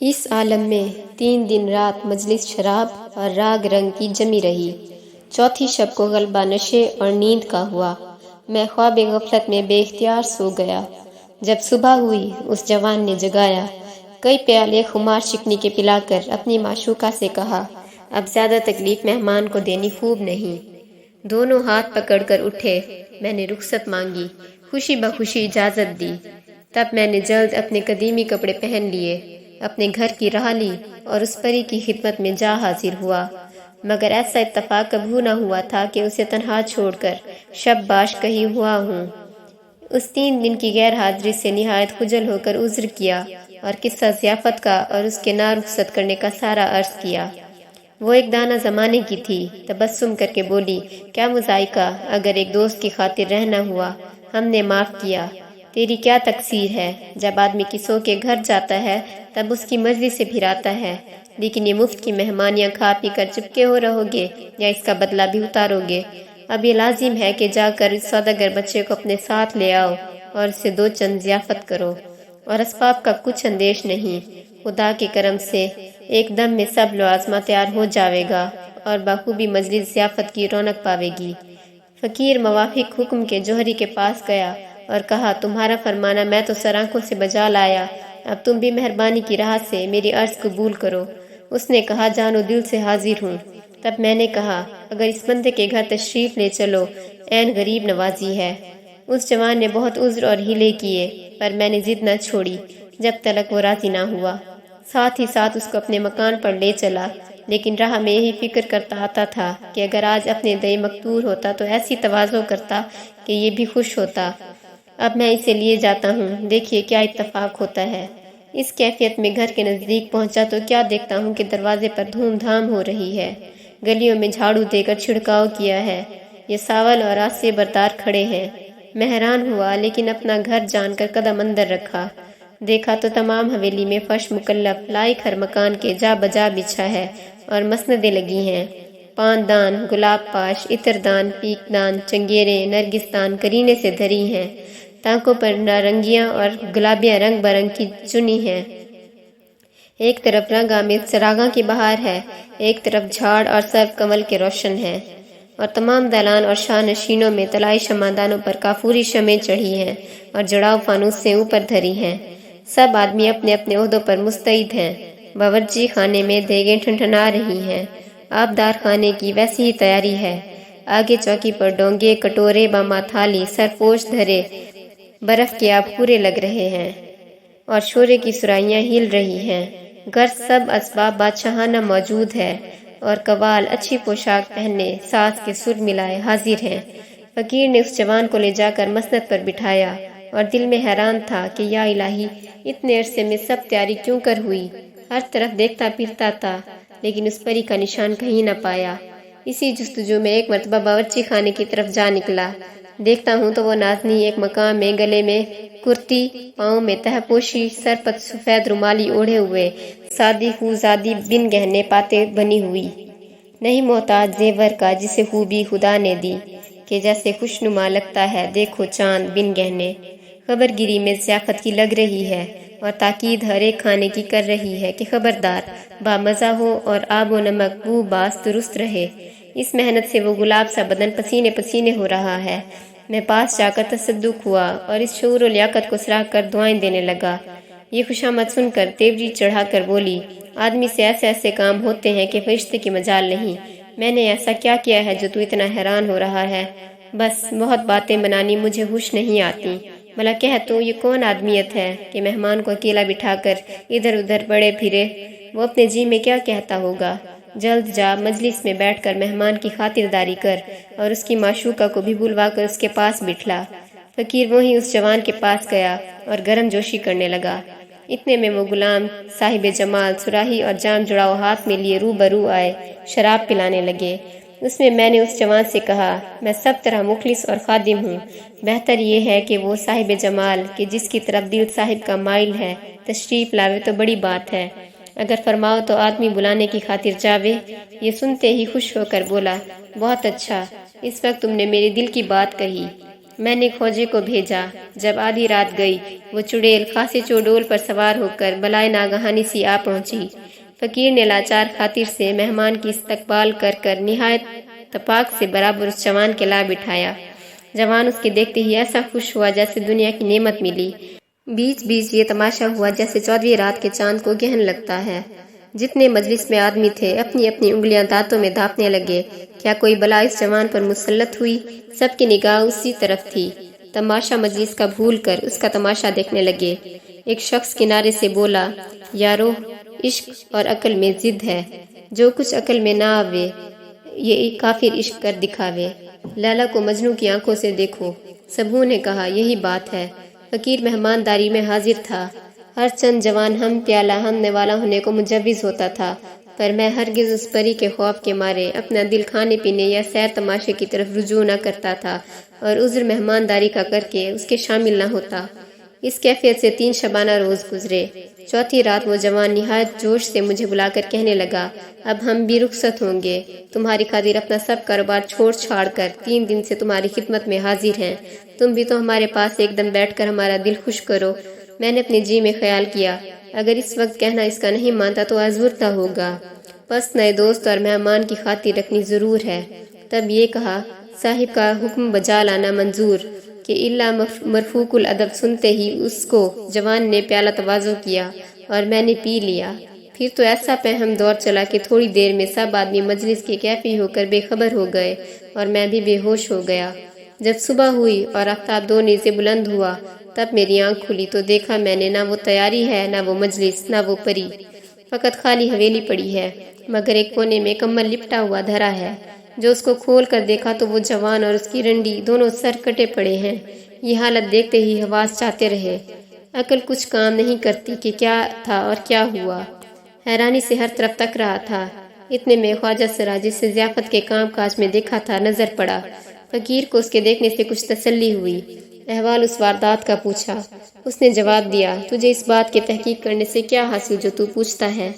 اس عالم میں 3 دن رات مجلس شراب اور راگ رنگ کی جمی رہی۔ چوتھی شب کو غلبہ نشے اور نیند کا ہوا۔ میں خواب غفلت میں بے اختیار سو گیا۔ جب صبح ہوئی اس جوان نے جگایا، کئی پیالے خمار شکنی کے پلا کر اپنی معشوقہ سے کہا، اب زیادہ تکلیف مہمان کو دینی خوب نہیں۔ دونوں ہاتھ پکڑ کر اٹھے۔ میں نے رخصت مانگی، خوشی بخوشی اجازت دی۔ تب میں نے جلد اپنے قدیمی کپڑے پہن لیے، اپنے گھر کی راہ لی اور اس پری کی خدمت میں جا حاضر ہوا۔ مگر ایسا اتفاق کبھی نہ ہوا تھا کہ اسے تنہا چھوڑ کر شب باش کہیں ہوا ہوں۔ اس 3 دن کی غیر حاضری سے نہایت خجل ہو کر عذر کیا اور قصہ ضیافت کا اور اس کے نہ رخصت کرنے کا سارا عرض کیا۔ وہ ایک دانہ زمانے کی تھی، تبسم کر کے بولی، کیا مذائقہ، اگر ایک دوست کی خاطر رہنا ہوا، ہم نے معاف کیا، تیری کیا تقصیر ہے۔ جب آدمی کسوں کے گھر جاتا ہے تب اس کی مرضی سے پھر آتا ہے، لیکن یہ مفت کی مہمانیاں کھا پی کر چپکے ہو رہو گے یا اس کا بدلہ بھی اتارو گے؟ اب یہ لازم ہے کہ جا کر اس سوداگر بچے کو اپنے ساتھ لے آؤ اور اسے 2 چند ضیافت کرو، اور اسباب کا کچھ اندیش نہیں، خدا کے کرم سے ایک دم میں سب لوازمہ تیار ہو جاوے گا اور بخوبی مجلس ضیافت کی رونق پاوے گی۔ فقیر موافق حکم کے جوہری کے پاس گیا اور کہا، تمہارا فرمانا میں تو سر آنکھوں سے بجا لایا، اب تم بھی مہربانی کی راہ سے میری عرض قبول کرو۔ اس نے کہا، جانو دل سے حاضر ہوں۔ تب میں نے کہا، اگر اس بندے کے گھر تشریف لے چلو، عین غریب نوازی ہے۔ اس جوان نے بہت عذر اور ہیلے کیے، پر میں نے ضد نہ چھوڑی جب تلک وہ راضی نہ ہوا۔ ساتھ ہی ساتھ اس کو اپنے مکان پر لے چلا، لیکن راہ میں یہی فکر کرتا آتا تھا کہ اگر آج اپنے دئے مقدور ہوتا تو ایسی تواضع کرتا کہ یہ بھی خوش ہوتا۔ اب میں اسے لیے جاتا ہوں، دیکھیے کیا اتفاق ہوتا ہے۔ اس کیفیت میں گھر کے نزدیک پہنچا تو کیا دیکھتا ہوں کہ دروازے پر دھوم دھام ہو رہی ہے، گلیوں میں جھاڑو دے کر چھڑکاؤ کیا ہے، یہ ساول اور آسے بردار کھڑے ہیں۔ میں حیران ہوا، لیکن اپنا گھر جان کر قدم اندر رکھا۔ دیکھا تو تمام حویلی میں فرش مکلف لائق ہر مکان کے جا بجا بچھا ہے اور مسندیں لگی ہیں، پان دان، گلاب پاش، عطر دان، پیک دان، چنگیریں، نرگس دان کرینے سے دھری ہیں، تانکوں پر نارنگیاں اور گلابیاں رنگ برنگ کی چنی ہیں۔ ایک طرف رنگ آمیز چراغاں کی بہار ہے، ایک طرف جھاڑ اور سرو کمل کے روشن ہیں، اور تمام دالان اور شاہ نشینوں میں طلائی شمعدانوں پر کافوری شمعیں چڑھی ہیں اور جڑاؤ فانوس سے اوپر دھری ہیں۔ سب آدمی اپنے اپنے عہدوں پر مستعد ہیں۔ باورچی خانے میں دیگیں ٹھنٹھنا رہی ہیں۔ آبدار خانے کی ویسی ہی تیاری ہے۔ آگے چوکی پر ڈونگے، کٹورے، باما تھالی، سرپوش دھرے برف کے آب پورے لگ رہے ہیں اور شورے کی سرائیاں ہل رہی ہیں۔ گھر سب اسباب بادشاہانہ موجود ہے اور قوال اچھی پوشاک پہنے ساز کے سر ملائے حاضر ہیں۔ فقیر نے اس جوان کو لے جا کر مسند پر بٹھایا اور دل میں حیران تھا کہ یا الہی، اتنے عرصے میں سب تیاری کیوں کر ہوئی۔ ہر طرف دیکھتا پھرتا تھا، لیکن اس پری کا نشان کہیں نہ پایا۔ اسی جستجو میں ایک مرتبہ باورچی خانے کی طرف جا نکلا۔ دیکھتا ہوں تو وہ نازنی ایک مقام میں گلے میں کرتی، پاؤں میں تہ پوشی، سر پر سفید رومالی اوڑھے ہوئے، سادی خوزادی بن گہنے پاتے بنی ہوئی، نہیں محتاج زیور کا جسے خوبی خدا نے دی، کہ جیسے خوشنما لگتا ہے دیکھو چاند بن گہنے۔ خبر گیری میں ضیافت کی لگ رہی ہے اور تاکید ہر ایک کھانے کی کر رہی ہے کہ خبردار، بامزہ ہو اور آب و نمک بو باس درست رہے۔ اس محنت سے وہ گلاب سا بدن پسینے پسینے ہو رہا ہے۔ میں پاس جا کر تصدق ہوا اور اس شعور و لیاقت کو سراہ کر دعائیں دینے لگا۔ یہ خوشامد سن کر تیوری چڑھا کر بولی، آدمی سے ایسے ایسے کام ہوتے ہیں کہ فرشتے کی مجال نہیں۔ میں نے ایسا کیا کیا ہے جو تو اتنا حیران ہو رہا ہے؟ بس بہت باتیں بنانی مجھے ہوش نہیں آتی۔ بھلا کہہ تو یہ کون آدمیت ہے کہ مہمان کو اکیلا بٹھا کر ادھر ادھر بڑے پھرے؟ وہ اپنے جی میں کیا کہتا ہوگا؟ جلد جا مجلس میں بیٹھ کر مہمان کی خاطرداری کر اور اس کی معشوقہ کو بھی بلوا کر اس کے پاس بٹھلا۔ فقیر وہیں اس جوان کے پاس گیا اور گرم جوشی کرنے لگا۔ اتنے میں وہ غلام صاحب جمال صراحی اور جام جڑاؤ ہاتھ میں لیے روبرو آئے، شراب پلانے لگے۔ اس میں نے اس جوان سے کہا، میں سب طرح مخلص اور خادم ہوں، بہتر یہ ہے کہ وہ صاحب جمال کہ جس کی طرف دل صاحب کا مائل ہے تشریف لاوے تو بڑی بات ہے، اگر فرماؤ تو آدمی بلانے کی خاطر جاوے۔ یہ سنتے ہی خوش ہو کر بولا، بہت اچھا، اس وقت تم نے میرے دل کی بات کہی۔ میں نے کھوجے کو بھیجا۔ جب آدھی رات گئی، وہ چڑیل خاصے چوڈول پر سوار ہو کر بلائے ناگہانی سی آ پہنچی۔ فقیر نے لاچار خاطر سے مہمان کی استقبال کر نہایت تپاک سے برابر اس جوان کے لا بٹھایا۔ جوان اس کے دیکھتے ہی ایسا خوش ہوا جیسے دنیا کی نعمت ملی۔ بیچ بیچ یہ تماشا ہوا جیسے 14ویں رات کے چاند کو گہن لگتا ہے۔ جتنے مجلس میں آدمی تھے اپنی اپنی انگلیاں دانتوں میں دھاپنے لگے۔ کیا کوئی بلا اس جوان پر مسلط ہوئی؟ سب کی نگاہ اسی طرف تھی۔ تماشا مجلس کا بھول کر اس کا تماشا دیکھنے لگے۔ ایک شخص کنارے سے بولا، یارو، عشق اور عقل میں ضد ہے۔ جو کچھ عقل میں نہ آوے یہ ایک کافر عشق کر دکھاوے۔ لیلا کو مجنوں کی آنکھوں سے دیکھو۔ سبھوں نے کہا یہی بات ہے۔ فقیر مہمانداری میں حاضر تھا۔ ہر چند جوان ہم پیالہ ہم نوالا ہونے کو مجوز ہوتا تھا، پر میں ہرگز اس پری کے خوف کے مارے اپنا دل کھانے پینے یا سیر تماشے کی طرف رجوع نہ کرتا تھا اور عذر مہمانداری کا کر کے اس کے شامل نہ ہوتا۔ اس کیفیت سے 3 شبانہ روز گزرے۔ چوتھی رات وہ جوان نہایت جوش سے مجھے بلا کر کہنے لگا، اب ہم بھی رخصت ہوں گے۔ تمہاری خاطر اپنا سب کاروبار چھوڑ چھاڑ کر 3 دن سے تمہاری خدمت میں حاضر ہیں۔ تم بھی تو ہمارے پاس ایک دم بیٹھ کر ہمارا دل خوش کرو۔ میں نے اپنے جی میں خیال کیا، اگر اس وقت کہنا اس کا نہیں مانتا تو آزمودہ ہوگا، پس نئے دوست اور مہمان کی خاطر رکھنی ضرور ہے۔ تب یہ کہا، صاحب کا حکم بجا لانا منظور، کہ الا مرفوق الادب سنتے ہی اس کو جوان نے پیالہ تواضع کیا اور میں نے پی لیا۔ پھر تو ایسا پہم دور چلا کہ تھوڑی دیر میں سب آدمی مجلس کے کیفی ہو کر بے خبر ہو گئے اور میں بھی بے ہوش ہو گیا۔ جب صبح ہوئی اور آفتاب 2 نیزے بلند ہوا تب میری آنکھ کھلی تو دیکھا میں نے نہ وہ تیاری ہے، نہ وہ مجلس، نہ وہ پری، فقط خالی حویلی پڑی ہے، مگر ایک کونے میں کمل لپٹا ہوا دھرا ہے۔ جو اس کو کھول کر دیکھا تو وہ جوان اور اس کی رنڈی دونوں سر کٹے پڑے ہیں۔ یہ حالت دیکھتے ہی حواس چاہتے رہے۔ عقل کچھ کام نہیں کرتی کہ کیا تھا اور کیا ہوا۔ حیرانی سے ہر طرف تک رہا تھا۔ اتنے میں خواجہ سرا، جس سے ضیافت کے کام کاج میں دیکھا تھا، نظر پڑا۔ فقیر کو اس کے دیکھنے سے کچھ تسلی ہوئی۔ احوال اس واردات کا پوچھا۔ اس نے جواب دیا، تجھے اس بات کی تحقیق کرنے سے کیا حاصل جو تو پوچھتا ہے؟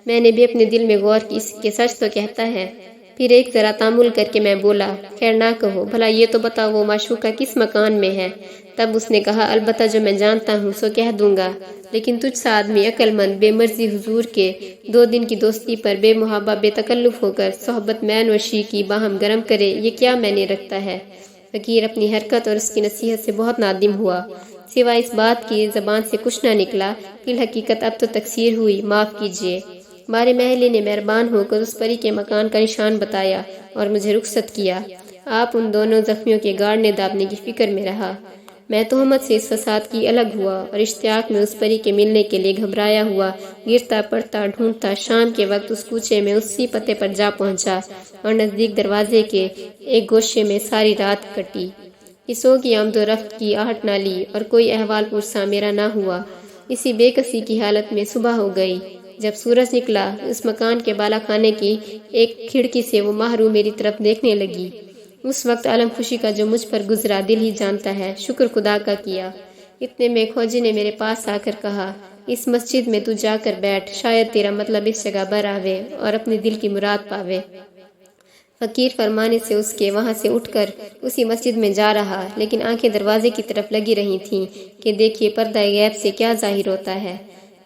میں نے بھی اپنے دل میں غور کی کہ سچ تو کہتا ہے۔ پھر ایک ذرا تامل کر کے میں بولا، خیر نہ کہو، بھلا یہ تو بتاؤ وہ معشوقہ کس مکان میں ہے؟ تب اس نے کہا، البتہ جو میں جانتا ہوں سو کہہ دوں گا، لیکن تجھ سا آدمی عقل مند بے مرضی حضور کے 2 دن کی دوستی پر بے محابہ بے تکلف ہو کر صحبت مین وشی کی باہم گرم کرے، یہ کیا میں نے رکھتا ہے؟ فقیر اپنی حرکت اور اس کی نصیحت سے بہت نادم ہوا، سوائے اس بات کی زبان سے کچھ نہ نکلا، فی الحقیقت اب تو تقصیر ہوئی، معاف کیجیے۔ بارے محلے نے مہربان ہو کر اس پری کے مکان کا نشان بتایا اور مجھے رخصت کیا۔ آپ ان دونوں زخمیوں کے گاڑنے دابنے کی فکر میں رہا۔ میں تہمت سے اس فساد کی الگ ہوا اور اشتیاق میں اس پری کے ملنے کے لیے گھبرایا ہوا گرتا پڑتا ڈھونڈتا شام کے وقت اس کوچے میں اسی پتے پر جا پہنچا اور نزدیک دروازے کے ایک گوشے میں ساری رات کٹی۔ کسوں کی آمد و رفت کی آہٹ نہ لی اور کوئی احوال پرساں میرا نہ ہوا۔ اسی بے کسی کی حالت میں صبح ہو گئی۔ جب سورج نکلا اس مکان کے بالا خانے کی ایک کھڑکی سے وہ ماہرو میری طرف دیکھنے لگی۔ اس وقت عالم خوشی کا جو مجھ پر گزرا دل ہی جانتا ہے، شکر خدا کا کیا۔ اتنے میں کھوجے نے میرے پاس آ کر کہا، اس مسجد میں تو جا کر بیٹھ، شاید تیرا مطلب اس جگہ بر آوے اور اپنے دل کی مراد پاوے۔ فقیر فرمانے سے اس کے وہاں سے اٹھ کر اسی مسجد میں جا رہا، لیکن آنکھیں دروازے کی طرف لگی رہی تھیں کہ دیکھیے پردہ غیب سے کیا ظاہر ہوتا ہے۔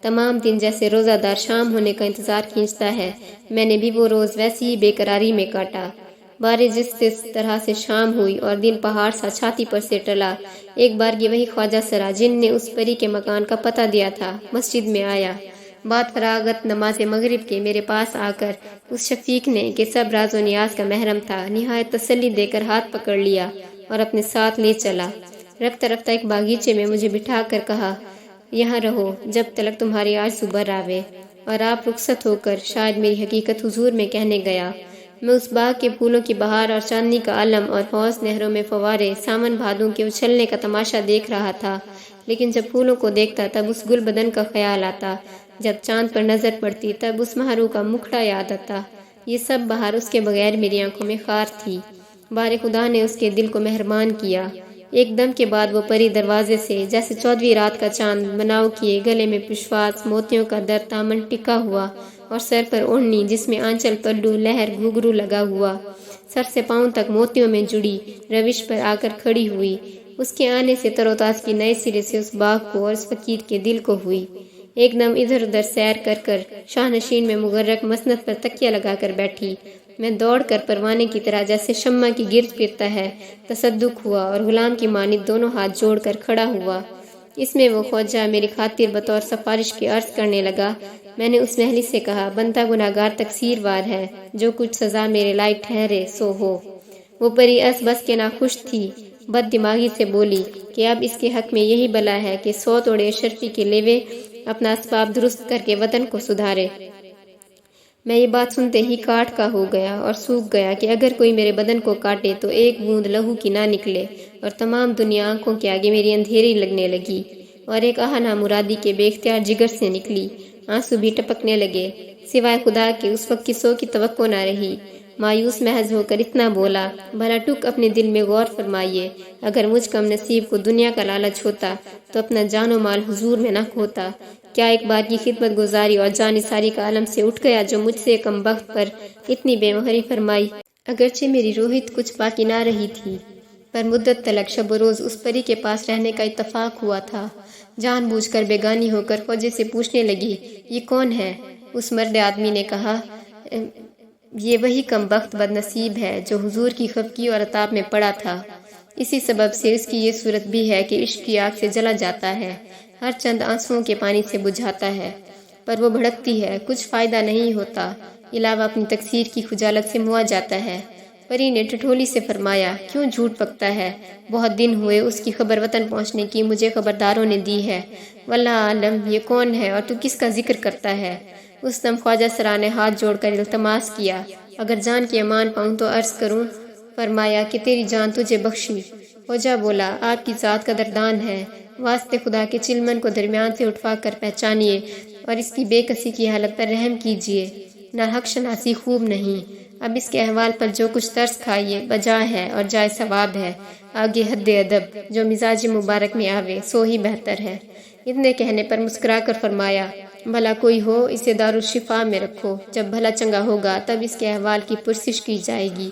تمام دن جیسے روزہ دار شام ہونے کا انتظار کھینچتا ہے، میں نے بھی وہ روز ویسی ہی بے قراری میں کاٹا۔ بارش جس طرح سے شام ہوئی اور دن پہاڑ سا چھاتی پر سے ٹلا، ایک بار یہ وہی خواجہ سرا جن نے اس پری کے مکان کا پتہ دیا تھا مسجد میں آیا۔ بعد فراغت نماز مغرب کے میرے پاس آ کر اس شفیق نے کہ سب راز و نیاز کا محرم تھا، نہایت تسلی دے کر ہاتھ پکڑ لیا اور اپنے ساتھ لے چلا۔ رفتہ رفتہ ایک باغیچے میں مجھے بٹھا کر کہا، یہاں رہو جب تلک تمہاری آج صبح آوے، اور آپ رخصت ہو کر شاید میری حقیقت حضور میں کہنے گیا۔ میں اس باغ کے پھولوں کی بہار اور چاندنی کا عالم اور حوض نہروں میں فوارے سامن بھادوں کے اچھلنے کا تماشا دیکھ رہا تھا، لیکن جب پھولوں کو دیکھتا تب اس گل بدن کا خیال آتا، جب چاند پر نظر پڑتی تب اس مہرو کا مکھڑا یاد آتا۔ یہ سب بہار اس کے بغیر میری آنکھوں میں خار تھی۔ بارے خدا نے اس کے دل کو مہربان کیا۔ ایک دم کے بعد وہ پری دروازے سے جیسے 14ویں رات کا چاند بناؤ کیے، گلے میں پشواس موتیوں کا در دامن ٹکا ہوا اور سر پر اوڑھنی جس میں آنچل پلو لہر گھگرو لگا ہوا، سر سے پاؤں تک موتیوں میں جڑی روش پر آ کر کھڑی ہوئی۔ اس کے آنے سے تر و تازگی نئے سرے سے اس باغ کو اور اس فقیر کے دل کو ہوئی۔ ایک دم ادھر ادھر سیر کر کر شاہ نشین میں مغرق مسند پر تکیہ لگا کر بیٹھی۔ میں دوڑ کر پروانے کی طرح جیسے شمع کی گرد پھرتا ہے تصدق ہوا اور غلام کی مانند دونوں ہاتھ جوڑ کر کھڑا ہوا۔ اس میں وہ خواجہ میری خاطر بطور سفارش کے عرض کرنے لگا۔ میں نے اس محلی سے کہا، بندہ گناہگار تقصیر وار ہے، جو کچھ سزا میرے لائق ٹھہرے سو ہو۔ وہ پری اس بس کے ناخوش تھی، بد دماغی سے بولی کہ اب اس کے حق میں یہی بلا ہے کہ 100 توڑے اشرفی کے لیوے اپنا اسباب درست کر کے وطن کو سدھارے۔ میں یہ بات سنتے ہی کاٹ کا ہو گیا اور سوکھ گیا کہ اگر کوئی میرے بدن کو کاٹے تو ایک بوند لہو کی نہ نکلے، اور تمام دنیا آنکھوں کے آگے میری اندھیری لگنے لگی، اور ایک آہ نامرادی کے بے اختیار جگر سے نکلی۔ آنسو بھی ٹپکنے لگے، سوائے خدا کے اس وقت کسوں کی توقع نہ رہی۔ مایوس محض ہو کر اتنا بولا، بھلا ٹک اپنے دل میں غور فرمائیے، اگر مجھ کم نصیب کو دنیا کا لالچ ہوتا تو اپنا جان و مال حضور میں نہ کھوتا۔ کیا ایک بار کی خدمت گزاری اور جان نثاری کا عالم سے اٹھ گیا جو مجھ سے کم بخت پر اتنی بے مہری فرمائی؟ اگرچہ میری روحیت کچھ باقی نہ رہی تھی، پر مدت تلک شب و روز اس پری کے پاس رہنے کا اتفاق ہوا تھا۔ جان بوجھ کر بیگانی ہو کر خواجے سے پوچھنے لگی، یہ کون ہے؟ اس مرد آدمی نے کہا، یہ وہی کم بخت بد نصیب ہے جو حضور کی خفگی اور عطاب میں پڑا تھا۔ اسی سبب سے اس کی یہ صورت بھی ہے کہ عشق کی آگ سے جلا جاتا ہے، ہر چند آنسوؤں کے پانی سے بجھاتا ہے، پر وہ بھڑکتی ہے، کچھ فائدہ نہیں ہوتا، علاوہ اپنی تقصیر کی خجالت سے موا جاتا ہے۔ پری نے ٹھٹھولی سے فرمایا، کیوں جھوٹ پکتا ہے؟ بہت دن ہوئے اس کی خبر وطن پہنچنے کی، مجھے خبرداروں نے دی ہے، واللہ عالم یہ کون ہے اور تو کس کا ذکر کرتا ہے؟ اس دم خواجہ سرا نے ہاتھ جوڑ کر التماس کیا، اگر جان کی امان پاؤں تو عرض کروں۔ فرمایا کہ تیری جان تجھے بخشی۔ خواجہ بولا، آپ کی ذات قدردان ہے، واسطے خدا کے چلمن کو درمیان سے اٹھوا کر پہچانیے اور اس کی بے کسی کی حالت پر رحم کیجیے، نہ حق شناسی خوب نہیں۔ اب اس کے احوال پر جو کچھ ترس کھائیے بجا ہے اور جائے ثواب ہے، آگے حد ادب جو مزاج مبارک میں آوے سو ہی بہتر ہے۔ اتنے کہنے پر مسکرا کر فرمایا، بھلا کوئی ہو اسے دارالشفا میں رکھو، جب بھلا چنگا ہوگا تب اس کے احوال کی پرسش کی جائے گی۔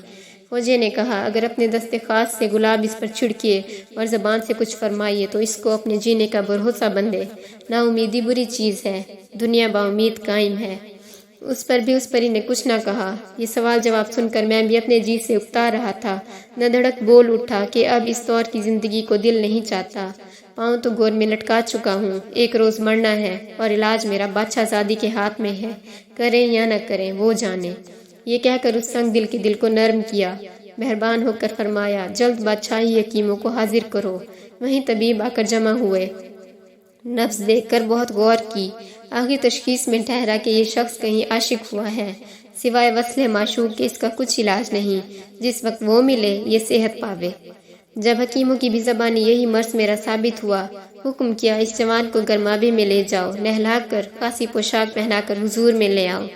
خواجے نے کہا، اگر اپنے دستے خاص سے گلاب اس پر چھڑکیے اور زبان سے کچھ فرمائیے تو اس کو اپنے جینے کا بھروسہ بندے۔ نا امیدی بری چیز ہے، دنیا با امید قائم ہے۔ اس پر بھی اس پری نے کچھ نہ کہا۔ یہ سوال جواب سن کر میں بھی اپنے جی سے اکتا رہا تھا، نہ دھڑک بول اٹھا کہ اب اس طور کی زندگی کو دل نہیں چاہتا، پاؤں تو گور میں لٹکا چکا ہوں، ایک روز مرنا ہے اور علاج میرا بادشاہ زادی کے ہاتھ میں ہے، کریں یا نہ کریں وہ جانے۔ یہ کہہ کر اس سنگ دل کے دل کو نرم کیا، مہربان ہو کر فرمایا، جلد بادشاہی حکیموں کو حاضر کرو۔ وہیں طبیب آ کر جمع ہوئے، نبض دیکھ کر بہت غور کی، آخری تشخیص میں ٹھہرا کہ یہ شخص کہیں عاشق ہوا ہے، سوائے وصل معشوق کے اس کا کچھ علاج نہیں، جس وقت وہ ملے یہ صحت پاوے۔ جب حکیموں کی بھی زبانی یہی مرض میرا ثابت ہوا، حکم کیا اس جوان کو گرمابے میں لے جاؤ، نہلا کر خاصی پوشاک پہنا کر حضور میں لے آؤ۔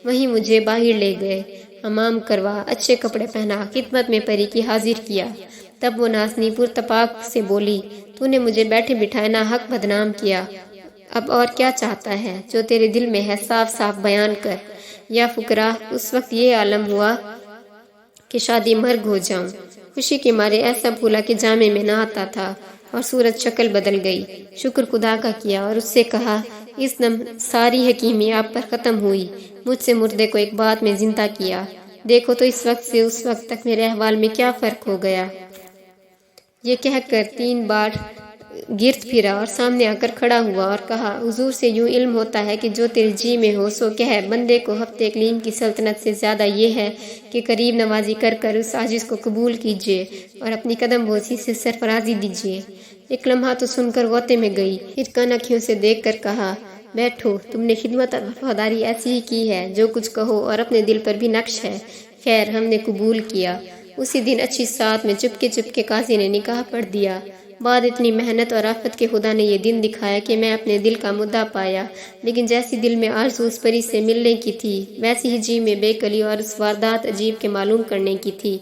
وہیں مجھے باہر لے گئے، حمام کروا، اچھے کپڑے پہنا، خدمت میں پری کی حاضر کیا۔ تب وہ نازنی پرتپاک سے بولی، تو نے مجھے بیٹھے بٹھائے ناحق بدنام کیا، اب اور کیا چاہتا ہے؟ جو تیرے دل میں ہے صاف صاف بیان کر۔ یا فقراء، اس وقت یہ عالم ہوا کہ شادی مرگ ہو جاؤں۔ خوشی کے مارے ایسا بھولا کہ جامے میں نہ آتا تھا اور صورت شکل بدل گئی۔ شکر خدا کا کیا اور اس سے کہا، اس دم ساری حکیمی آپ پر ختم ہوئی، مجھ سے مردے کو ایک بات میں زندہ کیا، دیکھو تو اس وقت سے اس وقت تک میرے احوال میں کیا فرق ہو گیا۔ یہ کہہ کر 3 بار گرد پھرا اور سامنے آ کر کھڑا ہوا اور کہا، حضور سے یوں علم ہوتا ہے کہ جو تیرے جی میں ہو سو کہہ، بندے کو ہفتے اقلیم کی سلطنت سے زیادہ یہ ہے کہ قریب نوازی کر کر اس عاجز کو قبول کیجیے اور اپنی قدم بوسی سے سرفرازی دیجیے۔ ایک لمحہ تو سن کر غوطے میں گئی، پھر کن اکھیوں سے دیکھ کر کہا، بیٹھو، تم نے خدمت اور وفاداری ایسی ہی کی ہے، جو کچھ کہو اور اپنے دل پر بھی نقش ہے۔ خیر، ہم نے قبول کیا۔ اسی دن اچھی ساتھ میں چپکے قاضی نے نکاح پڑھ دیا۔ بعد اتنی محنت اور آفت کے خدا نے یہ دن دکھایا کہ میں اپنے دل کا مدعا پایا، لیکن جیسی دل میں آرزو اس پری سے ملنے کی تھی، ویسی ہی جی میں بے کلی اور اس واردات عجیب کے معلوم کرنے کی تھی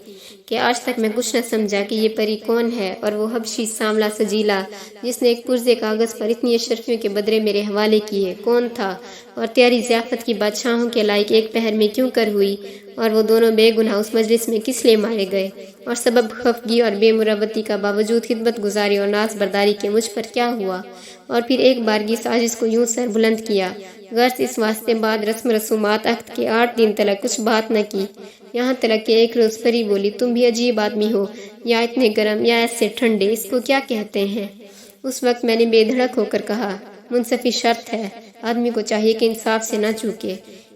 کہ آج تک میں کچھ نہ سمجھا کہ یہ پری کون ہے، اور وہ حبشی سانولا سجیلا جس نے ایک پرزے کاغذ پر اتنی اشرفیوں کے بدلے میرے حوالے کیے کون تھا، اور تیاری ضیافت کی بادشاہوں کے لائق ایک پہر میں کیوں کر ہوئی، اور وہ دونوں بے گناہ اس مجلس میں کس لیے مارے گئے، اور سبب خفگی اور بے مروتی کا باوجود خدمت گزاری اور ناز برداری کے مجھ پر کیا ہوا، اور پھر ایک بارگی سازش کو یوں سر بلند کیا، غرض اس واسطے بعد رسم رسومات عقد کے 8 دن تلک کچھ بات نہ کی، یہاں تلک کہ ایک روز پری بولی تم بھی عجیب آدمی ہو، یا اتنے گرم یا ایسے ٹھنڈے، اس کو کیا کہتے ہیں؟ اس وقت میں نے بے دھڑک ہو کر کہا منصفی شرط ہے، آدمی کو چاہیے کہ انصاف سے نہ چوکے۔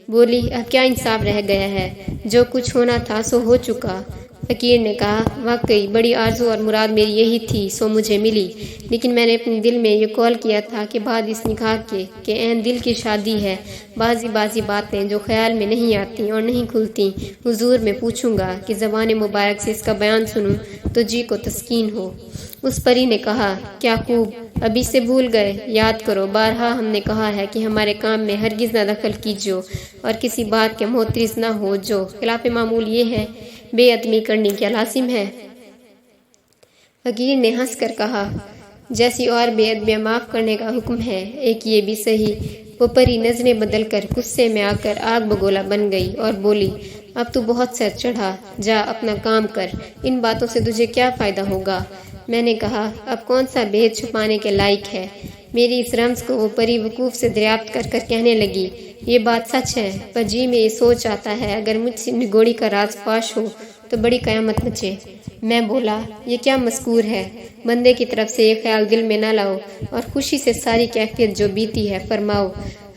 بولی اب کیا انصاف رہ گیا ہے، جو کچھ ہونا تھا سو ہو چکا۔ فقیر نے کہا واقعی بڑی آرزو اور مراد میری یہی تھی سو مجھے ملی، لیکن میں نے اپنے دل میں یہ قول کیا تھا کہ بعد اس نکاح کے کہ عین دل کی شادی ہے، بعضی باتیں جو خیال میں نہیں آتی اور نہیں کھلتی حضور میں پوچھوں گا کہ زبان مبارک سے اس کا بیان سنوں تو جی کو تسکین ہو۔ اس پری نے کہا کیا خوب، ابھی سے بھول گئے؟ یاد کرو بارہا ہم نے کہا ہے کہ ہمارے کام میں ہرگز نہ دخل کیجو، اور کسی بات کے محترز نہ ہو جو خلاف معمول یہ ہے بے ادبی کرنی کیا لازم ہے؟ فقیر نے ہنس کر کہا جیسی اور بے ادبیاں معاف کرنے کا حکم ہے، ایک یہ بھی صحیح۔ وہ پری نظریں بدل کر غصے میں آ کر آگ بگولا بن گئی اور بولی اب تو بہت سر چڑھا، جا اپنا کام کر، ان باتوں سے تجھے کیا فائدہ ہوگا؟ میں نے کہا اب کون سا بھید چھپانے کے لائق ہے؟ میری اس رمز کو وہ پری وقوف سے دریافت کر کر کہنے لگی یہ بات سچ ہے، پر جی میں یہ سوچ آتا ہے اگر مجھ سے نگوڑی کا راز فاش ہو تو بڑی قیامت مچے۔ میں بولا یہ کیا مذکور ہے، بندے کی طرف سے یہ خیال دل میں نہ لاؤ، اور خوشی سے ساری کیفیت جو بیتی ہے فرماؤ،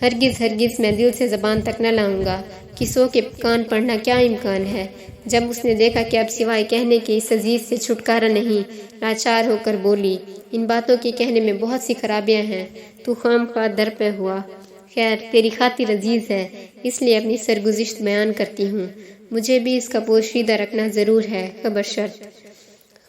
ہرگز میں دل سے زبان تک نہ لاؤں گا، کسوں کے کان پڑھنا کیا امکان ہے۔ جب اس نے دیکھا کہ اب سوائے کہنے کے اس عزیز سے چھٹکارا نہیں، لاچار ہو کر بولی ان باتوں کے کہنے میں بہت سی خرابیاں ہیں، تو خام خواہ در پہ ہوا، خیر تیری خاطر عزیز ہے اس لیے اپنی سرگزشت بیان کرتی ہوں، مجھے بھی اس کا پوشیدہ رکھنا ضرور ہے خبر شرط۔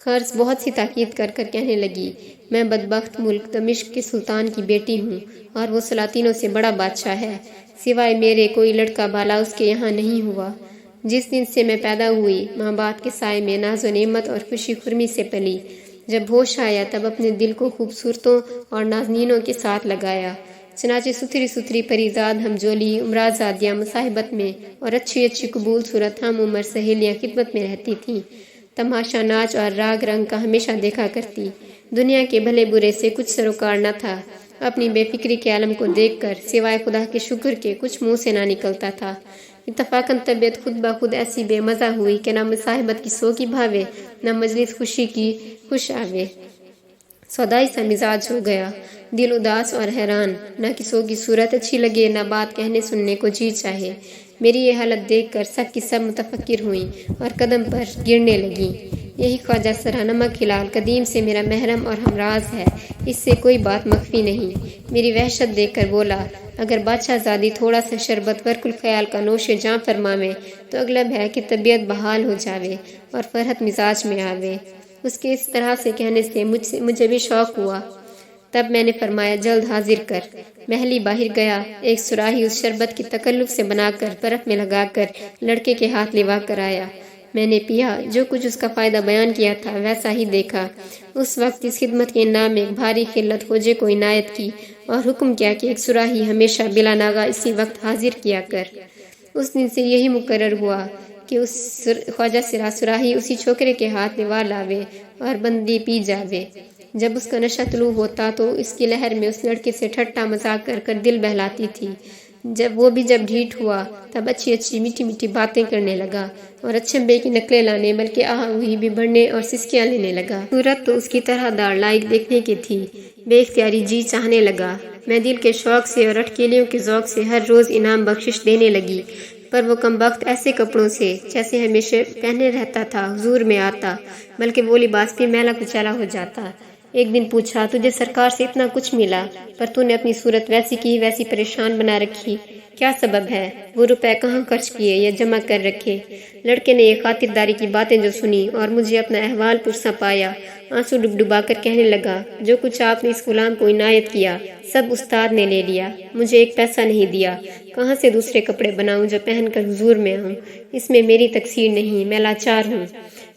خرس بہت سی تاکید کر کر کہنے لگی میں بدبخت ملک دمشق کے سلطان کی بیٹی ہوں، اور وہ سلاطینوں سے بڑا بادشاہ ہے، سوائے میرے کوئی لڑکا بالا اس کے یہاں نہیں ہوا۔ جس دن سے میں پیدا ہوئی ماں باپ کے سائے میں ناز و نعمت اور خوشی خرمی سے پلی، جب ہوش آیا تب اپنے دل کو خوبصورتوں اور نازنینوں کے ساتھ لگایا، چنانچہ ستھری پریزاد ہمجولی امراضادیاں مصاحبت میں اور اچھی قبول صورت ہم عمر سہیلیاں خدمت میں رہتی تھیں، تماشا ناچ اور راگ رنگ کا ہمیشہ دیکھا کرتی، دنیا کے بھلے برے سے کچھ سروکار نہ تھا، اپنی بے فکری کے عالم کو دیکھ کر سوائے خدا کے شکر کے کچھ منہ سے نہ نکلتا تھا۔ اتفاقاً طبیعت خود بخود ایسی بے مزہ ہوئی کہ نہ مصاحبت کی سو کی بھاوے نہ مجلس خوشی کی خوش آوے، سودائی سا مزاج ہو گیا، دل اداس اور حیران، نہ کسوں کی صورت اچھی لگے نہ بات کہنے سننے کو جی چاہے۔ میری یہ حالت دیکھ کر سب کی سب متفکر ہوئیں اور قدم پر گرنے لگیں۔ یہی خواجہ سرا نمک ہلال قدیم سے میرا محرم اور ہمراز ہے، اس سے کوئی بات مخفی نہیں۔ میری وحشت دیکھ کر بولا اگر بادشاہ زادی تھوڑا سا شربت ورک الخیال کا نوش جاں فرماویں تو اغلب ہے کہ طبیعت بحال ہو جاوے اور فرحت مزاج میں آوے۔ اس کے اس طرح سے کہنے سے مجھے بھی شوق ہوا، تب میں نے فرمایا جلد حاضر کر۔ محلی باہر گیا، ایک سراہی اس شربت کی تکلف سے بنا کر برف میں لگا کر لڑکے کے ہاتھ لوا کر آیا۔ میں نے پیا، جو کچھ اس کا فائدہ بیان کیا تھا ویسا ہی دیکھا۔ اس وقت اس خدمت کے نام ایک بھاری خلت خوجے کو عنایت کی اور حکم کیا کہ ایک سراہی ہمیشہ بلا ناغہ اسی وقت حاضر کیا کر۔ اس دن سے یہی مقرر ہوا کہ اس خواجہ سرا سراہی اسی چھوکرے کے ہاتھ لوا لاوے اور بندی پی جاوے۔ جب اس کا نشہ طلوع ہوتا تو اس کی لہر میں اس لڑکے سے ٹھٹا مذاق کر کر دل بہلاتی تھی، جب ڈھیٹ ہوا تب اچھی میٹھی باتیں کرنے لگا اور اچھمبے کی نقلیں لانے بلکہ وہی بھی بڑھنے اور سسکیاں لینے لگا۔ صورت تو اس کی طرح دار لائق دیکھنے کی تھی، بے اختیاری جی چاہنے لگا۔ میں دل کے شوق سے اور اٹکیلیوں کے ذوق سے ہر روز انعام بخشش دینے لگی، پر وہ کم وقت ایسے کپڑوں سے جیسے ہمیشہ پہنے رہتا تھا حضور میں آتا، بلکہ وہ لباس بھی میلا کچیلا ہو جاتا۔ ایک دن پوچھا تجھے سرکار سے اتنا کچھ ملا پر تو نے اپنی صورت ویسی کی ویسی پریشان بنا رکھی، کیا سبب ہے؟ وہ روپے کہاں خرچ کیے یا جمع کر رکھے؟ لڑکے نے یہ خاطرداری کی باتیں جو سنی اور مجھے اپنا احوال پرساں پایا، آنسو ڈبا کر کہنے لگا جو کچھ آپ نے اس غلام کو عنایت کیا سب استاد نے لے لیا، مجھے ایک پیسہ نہیں دیا، کہاں سے دوسرے کپڑے بناؤں جو پہن کر حضور میں آؤں؟ اس میں میری تقصیر نہیں، میں لاچار ہوں۔